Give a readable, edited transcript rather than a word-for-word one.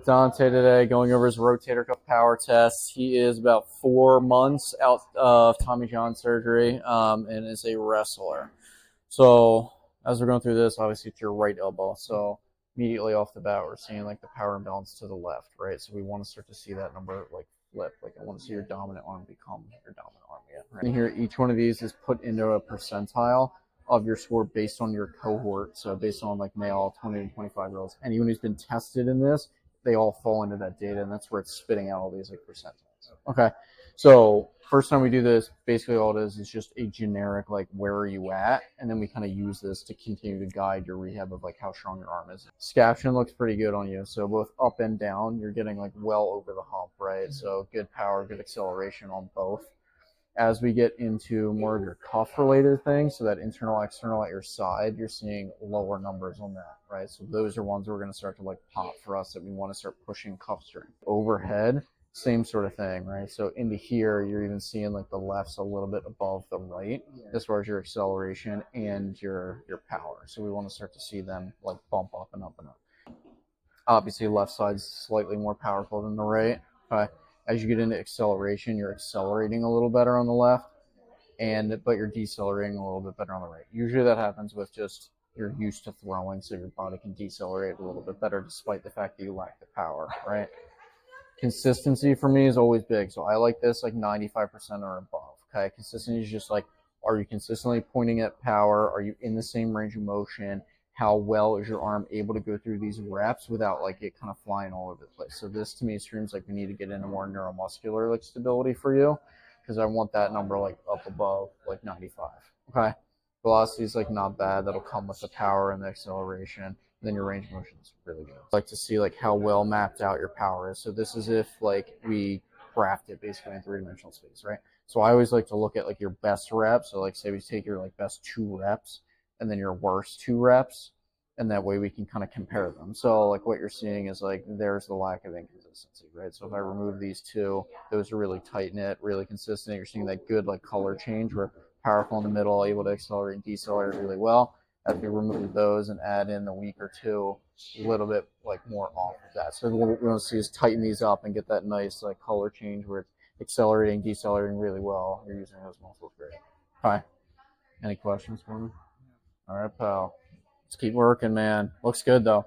with Dante today, going over his rotator cuff power test. He is about 4 months out of Tommy John surgery and is a wrestler. So as we're going through this, obviously it's your right elbow. So immediately off the bat, we're seeing like the power imbalance to the left, right? So we want to start to see that number like flip. Like I want to see your dominant arm become your dominant arm again. Right? And here, each one of these is put into a percentile of your score based on your cohort. So based on like male 20 to 25-year-olds. Anyone who's been tested in this, they all fall into that data, and that's where it's spitting out all these like percentiles. Okay, so first time we do this, basically all it is just a generic like where are you at, and then we kind of use this to continue to guide your rehab of like how strong your arm is. Scaption looks pretty good on you, so both up and down, you're getting like well over the hump, right? So good power, good acceleration on both. As we get into more of your cuff related things, so that internal, external at your side, you're seeing lower numbers on that, right? So those are ones we're going to start to like pop for us that we want to start pushing cuff strength. Overhead, same sort of thing, right? So into here, you're even seeing like the left's a little bit above the right as far as your acceleration and your power. So we want to start to see them like bump up and up and up. Obviously, left side's slightly more powerful than the right. Okay. As you get into acceleration, you're accelerating a little better on the left, but you're decelerating a little bit better on the right. Usually that happens with just you're used to throwing, so your body can decelerate a little bit better despite the fact that you lack the power, right? Consistency for me is always big, so I like this like 95% or above. Okay, consistency is just like, are you consistently pointing at power? Are you in the same range of motion? How well is your arm able to go through these reps without like it kind of flying all over the place? So this to me screams like we need to get into more neuromuscular like stability for you, because I want that number like up above like 95. Okay, velocity is like not bad. That'll come with the power and the acceleration. And then your range of motion is really good. I like to see like how well mapped out your power is. So this is if like we graphed it basically in three-dimensional space, right? So I always like to look at like your best reps. So like say we take your like best 2 reps and then your worst 2 reps, and that way we can kind of compare them. So like what you're seeing is like there's the lack of inconsistency, right? So if I remove these 2, those are really tight knit, really consistent. You're seeing that good like color change where powerful in the middle, able to accelerate and decelerate really well. As we remove those and add in the week or 2, a little bit like more off of that. So what we want to see is tighten these up and get that nice like color change where it's accelerating, decelerating really well. You're using those muscles great. Hi. Any questions for me? All right, pal. Let's keep working, man. Looks good, though.